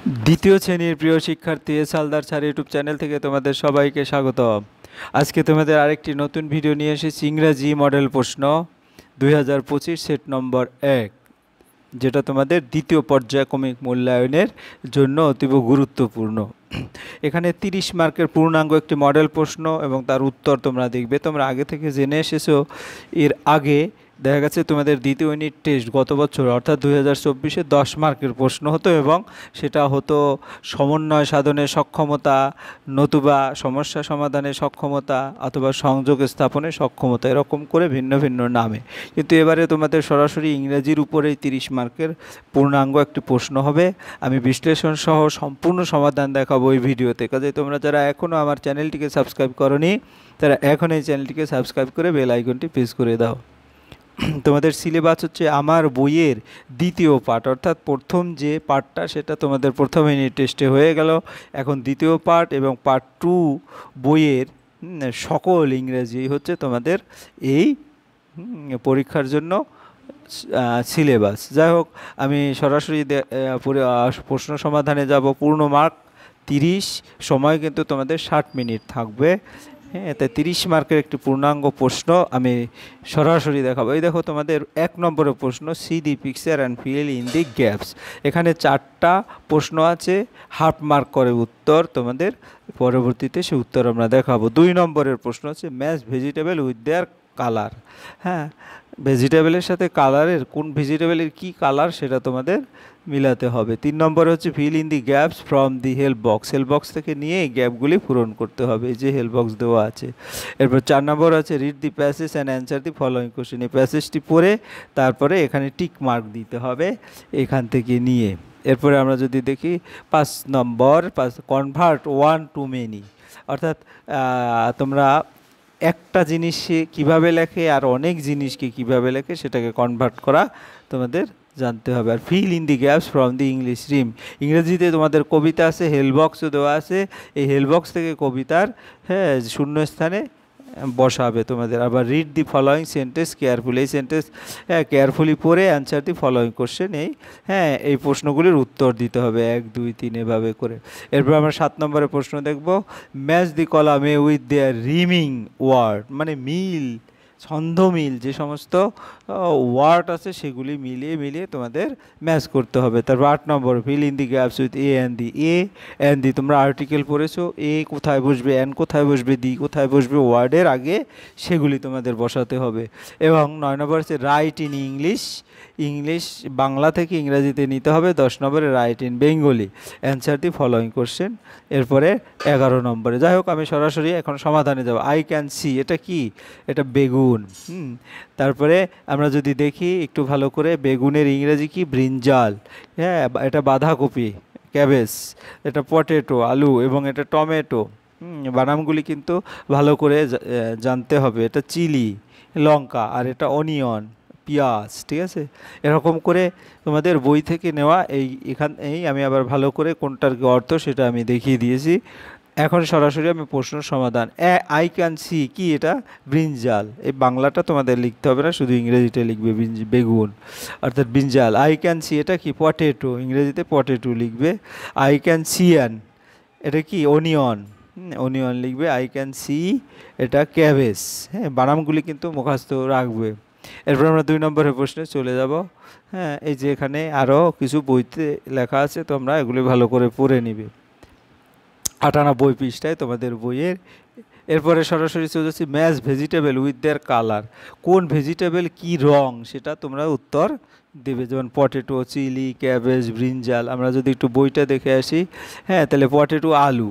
দ্বিতীয় শ্রেণীর প্রিয় শিক্ষার্থী S Haldar sir YouTube channel থেকে তোমাদের সবাইকে স্বাগত। আজকে তোমাদের আরেকটি নতুন ভিডিও নিয়ে এসেছি, ইংরাজি মডেল প্রশ্ন 2025 সেট নম্বর 1, যেটা তোমাদের দ্বিতীয় পর্যায়ক্রমিক মূল্যায়নের জন্য অতীব গুরুত্বপূর্ণ। এখানে 30 মার্কের পূর্ণাঙ্গ একটি মডেল প্রশ্ন এবং তার উত্তর তোমরা দেখবে। তোমরা আগে থেকে জেনে এসেছো, এর আগে দেখা গেছে তোমাদের দ্বিতীয় ইউনিট টেস্ট গত বছর অর্থাৎ 2024-এ 10 মার্কের প্রশ্ন হতো এবং সেটা হতো সমন্বয় সাধনের সক্ষমতা, নতুবা সমস্যা সমাধানের সক্ষমতা, অথবা সংযোগ স্থাপনের সক্ষমতা, এরকম করে ভিন্ন ভিন্ন নামে। কিন্তু এবারে তোমাদের সরাসরি ইংরেজির উপরেই 30 মার্কের পূর্ণাঙ্গ একটি প্রশ্ন হবে। আমি বিশ্লেষণ সহ সম্পূর্ণ সমাধান দেখাবো এই ভিডিওতে। কাজে তোমরা যারা এখনও আমার চ্যানেলটিকে সাবস্ক্রাইব করোনি, তারা এখন এই চ্যানেলটিকে সাবস্ক্রাইব করে বেল আইকনটি প্রেস করে দাও। তোমাদের সিলেবাস হচ্ছে আমার বইয়ের দ্বিতীয় পার্ট, অর্থাৎ প্রথম যে পার্টটা সেটা তোমাদের প্রথম ইউনিট টেস্টে হয়ে গেল। এখন দ্বিতীয় পার্ট এবং পার্ট 2 বইয়ের সকল ইংরেজি হচ্ছে তোমাদের এই পরীক্ষার জন্য সিলেবাস। যাই হোক, আমি সরাসরি প্রশ্ন সমাধানে যাব। পূর্ণ মার্ক 30, সময় কিন্তু তোমাদের 60 মিনিট থাকবে। হ্যাঁ, তাই 30 মার্কের একটি পূর্ণাঙ্গ প্রশ্ন আমি সরাসরি দেখাবো। এই দেখো, তোমাদের 1 নম্বরের প্রশ্ন, see the picture and fill in the gaps. এখানে 4টা প্রশ্ন আছে, হাফ মার্ক করে উত্তর তোমাদের পরবর্তীতে সে উত্তর আমরা দেখাবো। 2 নম্বরের প্রশ্ন হচ্ছে match vegetable with their colour. হ্যাঁ, ভেজিটেবলের সাথে কালারের কোন ভেজিটেবলের কি কালার সেটা তোমাদের মিলাতে হবে। 3 নম্বরে হচ্ছে feel in the gaps from the help box. Help box থেকে নিয়ে এই গ্যাপগুলি পূরণ করতে হবে, এই যে হেল্প বক্স দেওয়া আছে। এরপর 4 নম্বর আছে read the passage and answer the following question. এই প্যাসেজটি পড়ে তারপরে এখানে টিক মার্ক দিতে হবে এখান থেকে নিয়ে। এরপরে আমরা যদি দেখি 5 নম্বর, কনভার্ট ওয়ান টু মেনি, অর্থাৎ তোমরা একটা জিনিসে কিভাবে লেখে আর অনেক জিনিসকে কিভাবে লেখে সেটাকে কনভার্ট করা তোমাদের জানতে হবে। আর fill in the gaps from the English rhyme, ইংরেজিতে তোমাদের কবিতা আছে, হেলবক্সও দেওয়া আছে। এই হেলবক্স থেকে কবিতার শূন্যস্থানে বসাবে তোমাদের। আবার read the following sentence carefully, এই সেন্টেন্স কেয়ারফুলি পড়ে অ্যান্সার দি ফলোয়িং কোশ্চেন, এই প্রশ্নগুলির উত্তর দিতে হবে 1 2 3 এভাবে করে। এরপর আমরা 7 নম্বরের প্রশ্ন দেখব, ম্যাচ দি কলামে উইথ দেয়ার রিমিং ওয়ার্ড, মানে মিল, ছন্দ মিল যে সমস্ত ওয়ার্ড আছে সেগুলি মিলিয়ে মিলিয়ে তোমাদের ম্যাচ করতে হবে। তারপর 8 number, fill in the gaps with a and the. A and the, তোমরা আর্টিকেল পড়েছো, এ কোথায় বসবে, অ্যান্ড কোথায় বসবে, দি কোথায় বসবে ওয়ার্ডের আগে, সেগুলি তোমাদের বসাতে হবে। এবং 9 নম্বর হচ্ছে right in English, English Bangla থেকে ইংরাজিতে নিতে হবে। 10 নম্বরে right in Bengali, answer the following question. এরপরে 11 নম্বরে, যাই হোক আমি সরাসরি এখন সমাধানে যাব। আই ক্যান সি, এটা কি? এটা বেগুন। তারপরে আমরা যদি দেখি একটু ভালো করে, বেগুনের ইংরেজি কি? ব্রিঞ্জাল। হ্যাঁ, এটা বাঁধাকপি, ক্যাবেজ। এটা পটেটো, আলু, এবং এটা টমেটো। বানামগুলি কিন্তু ভালো করে জানতে হবে। এটা চিলি, লঙ্কা, আর এটা অনিয়ন, পেঁয়াজ। ঠিক আছে, এরকম করে তোমাদের বই থেকে নেওয়া। আমি আবার ভালো করে কোনটার অর্থ সেটা আমি দেখিয়ে দিয়েছি। এখন সরাসরি আমি প্রশ্ন সমাধান। আই ক্যান সি কি? এটা ব্রিঞ্জাল। এই বাংলাটা তোমাদের লিখতে হবে না, শুধু ইংরেজিতে লিখবে বেগুন, অর্থাৎ ব্রিঞ্জাল। আই ক্যান সি, এটা কি? পটেটো, ইংরেজিতে পটেটো লিখবে। আই ক্যান সিয়ান, এটা কি? অনিয়ন, অনিয়ন লিখবে। আই ক্যান সি, এটা ক্যাবেজ। হ্যাঁ, বানামগুলি কিন্তু মুখস্থ রাখবে। এরপর আমরা 2 নম্বরের প্রশ্নে চলে যাব। হ্যাঁ, এই যে এখানে আরও কিছু বইতে লেখা আছে, তোমরা এগুলি ভালো করে পড়ে নিবে। 98 পৃষ্ঠায় তোমাদের বইয়ের। এরপরে সরাসরি চলে যাচ্ছি, match vegetable with their colour. কোন ভেজিটেবল কি রং সেটা তোমরা উত্তর দেবে। যেমন পটেটো, চিলি, ক্যাবেজ, ব্রিঞ্জাল। আমরা যদি একটু বইটা দেখে আসি, হ্যাঁ, তাহলে পটেটো আলু,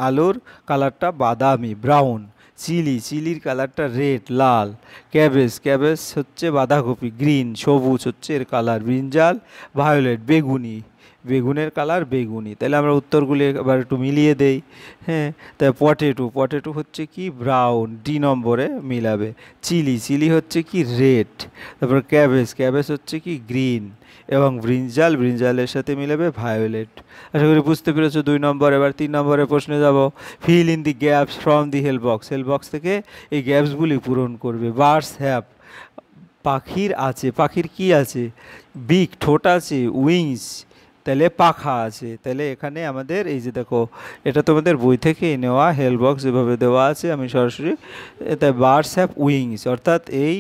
আলুর কালারটা বাদামি, ব্রাউন। চিলি, চিলির কালারটা রেড, লাল। ক্যাবেজ, ক্যাবেজ হচ্ছে বাঁধাকপি, গ্রিন, সবুজ হচ্ছে এর কালার। ব্রিঞ্জাল ভায়োলেট, বেগুনি, বেগুনের কালার বেগুনি। তাহলে আমরা উত্তরগুলি এবার একটু মিলিয়ে দেই। হ্যাঁ, তাই পটেটো, পটেটো হচ্ছে কি? ব্রাউন, ডি নম্বরে মিলাবে। চিলি, চিলি হচ্ছে কি? রেড। তারপর ক্যাবেজ, ক্যাবেজ হচ্ছে কি? গ্রিন। এবং ব্রিঞ্জাল, ব্রিঞ্জালের সাথে মিলাবে ভায়োলেট। আশা করি বুঝতে পেরেছো 2 নম্বর। এবার 3 নম্বরের প্রশ্নে যাব। Feel in the gaps from the help box. Help box থেকে এই গ্যাপসগুলি পূরণ করবে। বার্ডস হ্যাভ, পাখির আছে, পাখির কি আছে? বিগ, ঠোঁট আছে। উইংস, তাহলে পাখা আছে। তাহলে এখানে আমাদের এই যে দেখো, এটা তোমাদের বই থেকেই নেওয়া, হেল বক্স যেভাবে দেওয়া আছে আমি সরাসরি এটা বার্ডস হ্যাভ উইংস, অর্থাৎ এই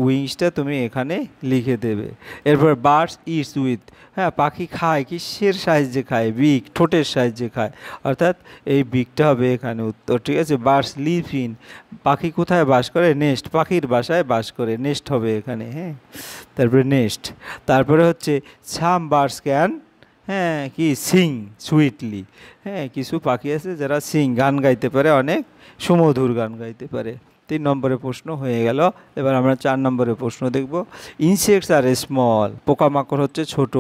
উইংসটা তুমি এখানে লিখে দেবে। এরপর বার্ডস ইটস উইথ, হ্যাঁ পাখি খায় কিসের সাহায্যে খায়, বিক, ঠোঁটের সাহায্যে খায়, অর্থাৎ এই বিকটা হবে এখানে উত্তর, ঠিক আছে। বার্ডস লিভ ইন, পাখি কোথায় বাস করে, নেস্ট, পাখির বাসায় বাস করে, নেস্ট হবে এখানে, হ্যাঁ। তারপরে নেস্ট, তারপরে হচ্ছে সাম বার্ডস ক্যান, হ্যাঁ কি সিং সুইটলি, হ্যাঁ কিছু পাখি আছে যারা সিং গান গাইতে পারে, অনেক সুমধুর গান গাইতে পারে। 3 নম্বরের প্রশ্ন হয়ে গেল। এবার আমরা 4 নম্বরের প্রশ্ন দেখব। ইনসেক্টস আর স্মল, পোকামাকড় হচ্ছে ছোট।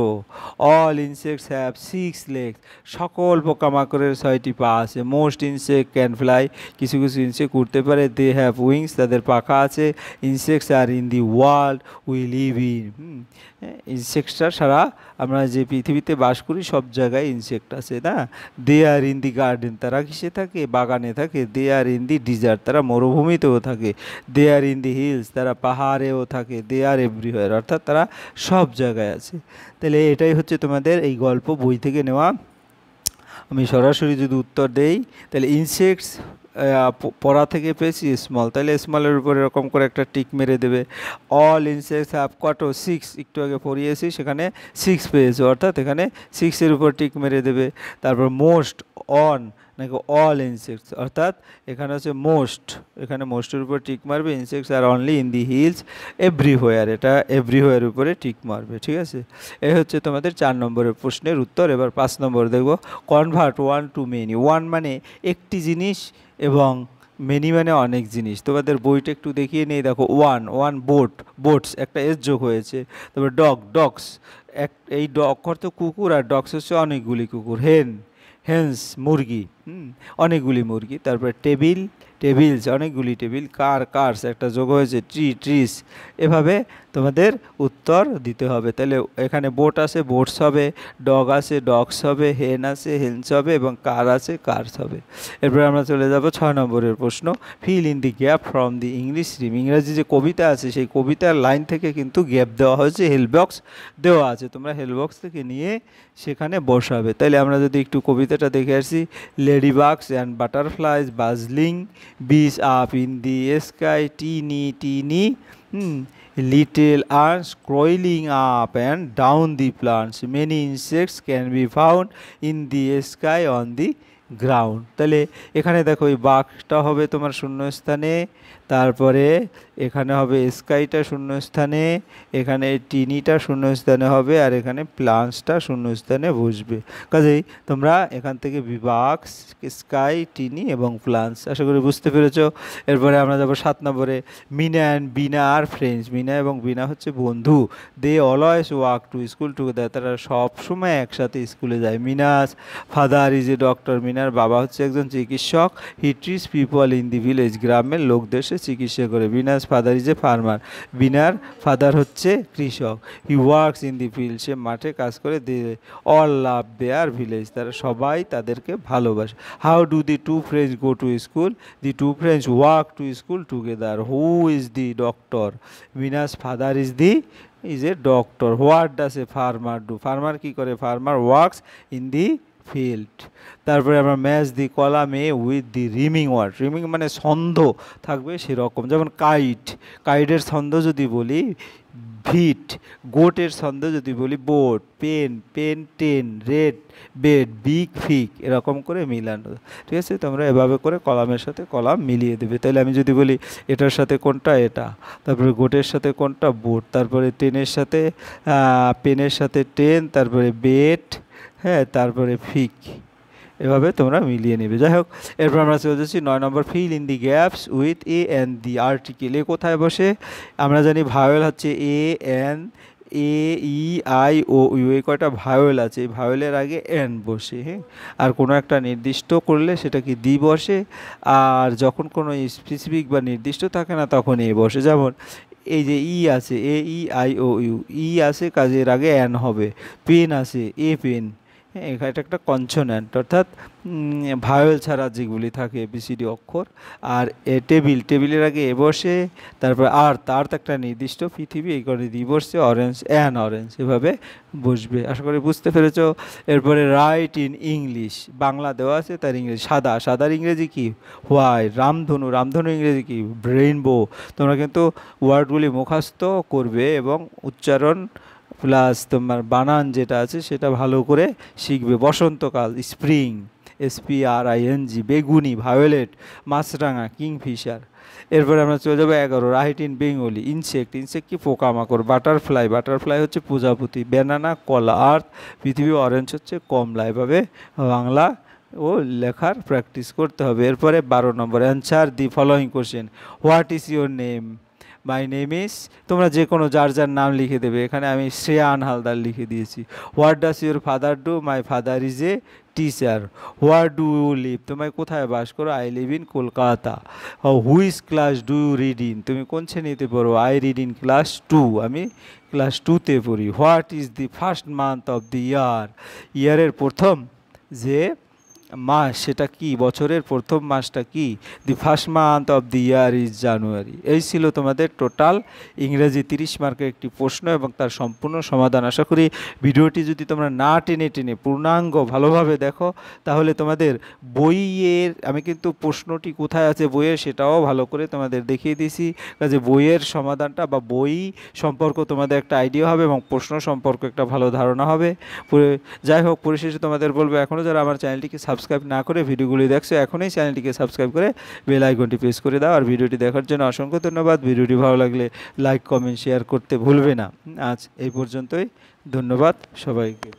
অল ইনসেক্টস হ্যাভ 6 লেগস, সকল পোকামাকড়ের 6টি পা আছে। মোস্ট ইনসেক্ট ক্যান ফ্লাই, কিছু কিছু ইনসেক্ট উঠতে পারে। দে হ্যাভ উইংস, তাদের পাখা আছে। ইনসেক্টস আর in the world we live in, ইনসেক্টসটা সারা আমরা যে পৃথিবীতে বাস করি সব জায়গায় ইনসেক্ট আছে না। দে আর ইন দি গার্ডেন, তারা কিসে থাকে, বাগানে থাকে। দে আর ইন দি ডিজার্ট, তারা মরুভূমিতেও থাকে। দে আর ইন দি হিলস, তারা পাহাড়েও থাকে। দে আর এভরিওয়্যার, অর্থাৎ তারা সব জায়গায় আছে। তাহলে এটাই হচ্ছে তোমাদের এই গল্প বই থেকে নেওয়া। আমি সরাসরি যদি উত্তর দেই, তাহলে ইনসেক্টস পড়া থেকে পেয়েছি স্মল, তাহলে স্মলের উপর এরকম করে একটা টিক মেরে দেবে। অল ইনসেক্টস হ্যাভ কত, 6, একটু আগে পড়িয়েছি সেখানে 6 পেয়েছে, অর্থাৎ এখানে 6-এর উপর টিক মেরে দেবে। তারপর মোস্ট অন নাকি অল ইনসেক্টস, অর্থাৎ এখানে হচ্ছে মোস্ট, এখানে মোস্টের উপর টিক মারবে। Insects R only in the hills everywhere, এটা এভরিহোয়ার উপরে টিক মারবে, ঠিক আছে। এই হচ্ছে তোমাদের 4 নম্বরের প্রশ্নের উত্তর। এবার 5 নম্বর দেখব। Convert one to many, one মানে একটি জিনিস এবং মেনি মানে অনেক জিনিস। তোমাদের বইটা একটু দেখিয়ে নিয়ে দেখো। ওয়ান, ওয়ান বোট, বোটস একটা এস যোগ হয়েছে। তারপর ডগ, ডগস, এই ডগ অর্থ কুকুর, আর ডগস হচ্ছে অনেকগুলি কুকুর। হেন, হেন্স মুরগি, অনেকগুলি মুরগি। তারপরে টেবিল, টেবিলস অনেকগুলি টেবিল। কার, কার্স একটা যোগ হয়েছে। Tree, trees. এভাবে তোমাদের উত্তর দিতে হবে। তাহলে এখানে বোট আছে, বোটস হবে। ডগ আছে, ডগস হবে। হেন আছে, হেন্স হবে। এবং কার আছে, কার্স হবে। এরপরে আমরা চলে যাব 6 নম্বরের প্রশ্ন। Fill in the gap from the English rhyme, ইংরাজি যে কবিতা আছে সেই কবিতার লাইন থেকে কিন্তু গ্যাপ দেওয়া হয়েছে, হেলবক্স দেওয়া আছে, তোমরা হেলবক্স থেকে নিয়ে সেখানে বসাবে। তাইলে আমরা যদি একটু কবিতাটা দেখে আসি। Ladybugs and butterflies buzzing, bees up in the sky, teeny, teeny, little ants crawling up and down the plants. Many insects can be found in the sky on the ground. তাহলে এখানে দেখো এই বাঘটা হবে তোমার শূন্যস্থানে, তারপরে এখানে হবে স্কাইটা শূন্যস্থানে, এখানে টিনিটা শূন্যস্থানে হবে, আর এখানে প্লান্টসটা শূন্যস্থানে বসবে। কাজেই তোমরা এখান থেকে বিভাগ, স্কাই, টিনি এবং প্লান্টস, আশা করি বুঝতে পেরেছো। এরপরে আমরা যাবো 7 নম্বরে। Meena and Beena are friends, Meena এবং বিনা হচ্ছে বন্ধু। They always walk to school together, তারা সব সময় একসাথে স্কুলে যায়। Meena's father is a doctor, মিনার বাবা হচ্ছে একজন চিকিৎসক। He treats people in the village, গ্রামের লোকদের সে চিকিৎসা করে। Beena's father is a farmer, বিনার ফাদার হচ্ছে কৃষক। He works in the field, সে মাঠে কাজ করে। They all love their village, তারা সবাই তাদেরকে ভালোবাসে। How do the two friends go to school, the two friends walk to school together. Who is the doctor, Bina's father is a doctor. What does a farmer do, farmer কি করে, farmer works in the field. তারপরে আমরা match the column A with the rhyming word, rhyming মানে ছন্দ থাকবে সেরকম। যেমন kite, কাইটের ছন্দ যদি বলি ভিট, গোটের ছন্দ যদি বলি boat, pen, pen ten, red bed, big fig, এরকম করে মিলানো, ঠিক আছে। তোমরা এভাবে করে কলামের সাথে কলাম মিলিয়ে দেবে। তাহলে আমি যদি বলি এটার সাথে কোনটা এটা, তারপরে গোটের সাথে কোনটা বোট, তারপরে টেনের সাথে পেনের সাথে টেন, তারপরে বেড, হ্যাঁ, তারপরে ফিক, এভাবে তোমরা মিলিয়ে নেবে। যাই হোক, এরপর আমরা চলে যাচ্ছি 9 number. Fill in the gaps with a and the article. A কোথায় বসে, আমরা জানি ভাওয়েল হচ্ছে a an, A E I O U, এই কয়টা ভাওয়েল আছে, এই ভাওয়েলের আগে এন বসে, হ্যাঁ। আর কোনো একটা নির্দিষ্ট করলে সেটা কি দি বসে, আর যখন কোনো স্পেসিফিক বা নির্দিষ্ট থাকে না তখন এ বসে। যেমন এই যে ই আছে, এ ই আই ও ইউ, ই আছে কাজের আগে এন হবে। পেন আছে, এ পেন, হ্যাঁ, এটা একটা কনসোন্যান্ট, অর্থাৎ ভাওয়েল ছাড়া যেগুলি থাকে এবিসিডি অক্ষর। আর টেবিলের আগে এ বসে, তারপর আর্থ একটা নির্দিষ্ট পৃথিবী, এই করে দি বসছে, অরেঞ্জ এভাবে বসবে। আশা করি বুঝতে পেরেছো। এরপরে রাইট ইন ইংলিশ, বাংলা দেওয়া আছে, তার ইংরেজি সাদার ইংরেজি কি হোয়াইট। রামধনু ইংরেজি কি রেইনবো। তোমরা কিন্তু ওয়ার্ডগুলি মুখস্থ করবে এবং উচ্চারণ প্লাস তোমার বানান যেটা আছে সেটা ভালো করে শিখবে। বসন্তকাল স্প্রিং, SPRING, বেগুনি ভায়োলেট, মাছরাঙা কিংফিশার। এরপরে আমরা চলে যাবো 11 রাইট ইন বেঙ্গলি। ইনসেক্ট কি পোকামাকড়। বাটারফ্লাই হচ্ছে প্রজাপতি। ব্যানানা কলা। আর্থ পৃথিবী। অরেঞ্জ হচ্ছে কমলা। এভাবে বাংলা ও লেখার প্র্যাকটিস করতে হবে। এরপরে 12 number answer the following question. What is your name? My name is, তোমরা যে কোনো যার নাম লিখে দেবে। এখানে আমি শ্রেয়ান হালদার লিখে দিয়েছি। What does your father do? My father is a teacher. Where do you live? তোমায় কোথায় বাস করো? I live in Kolkata. Which class do you read in? তুমি কোন শ্রেণীতে পড়ো? আই রিড ইন ক্লাস 2, আমি ক্লাস 2তে পড়ি। What is the first month of the year? ইয়ারের প্রথম যে মাস সেটা কি? বছরের প্রথম মাসটা কি? দি first month of the year is জানুয়ারি। এই ছিল তোমাদের টোটাল ইংরেজি 30 মার্কের একটি প্রশ্ন এবং তার সম্পূর্ণ সমাধান। আশা করি ভিডিওটি যদি তোমরা না টেনে পূর্ণাঙ্গ ভালোভাবে দেখো তাহলে তোমাদের বইয়ের, আমি কিন্তু প্রশ্নটি কোথায় আছে বইয়ের সেটাও ভালো করে তোমাদের দেখিয়ে দিয়েছি। কাজে বইয়ের সমাধানটা বা বই সম্পর্ক তোমাদের একটা আইডিয়া হবে এবং প্রশ্ন সম্পর্কে একটা ভালো ধারণা হবে। যাই হোক, পরিশেষে তোমাদের বলবো, এখনও যারা আমার চ্যানেলটিকে সাবস্ক্রাইব না করে ভিডিওগুলি দেখছো, এখনই চ্যানেলটিকে সাবস্ক্রাইব করে বেল আইকনটি প্রেস করে দাও। আর ভিডিওটি দেখার জন্য অসংখ্য ধন্যবাদ। ভিডিওটি ভালো লাগলে লাইক কমেন্ট শেয়ার করতে ভুলবে না। আজ এই পর্যন্তই, ধন্যবাদ সবাইকে।